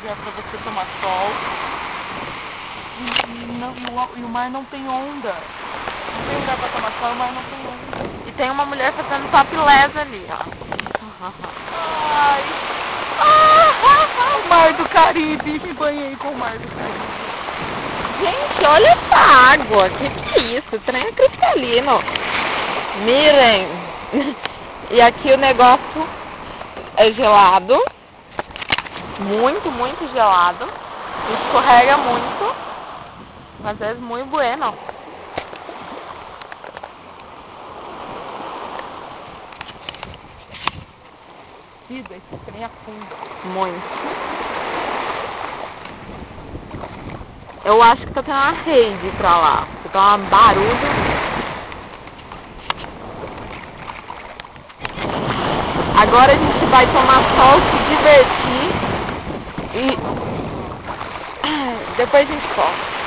lugar pra você tomar sol. E o mar não tem onda. Não tem lugar pra tomar sol, o mar não tem onda. E tem uma mulher fazendo topless ali, ó. Ai! O mar do Caribe. Me banhei com o mar do Caribe. Gente, olha essa água. Que é isso? O trem é cristalino. Mirem. E aqui o negócio é gelado. Muito, muito gelado. Escorrega muito. Mas é muito bueno. Vida, esse trem afunda. Muito. Eu acho que tá tendo uma rede pra lá. Tá um barulho. Agora a gente vai tomar sol, se divertir. E depois a gente volta.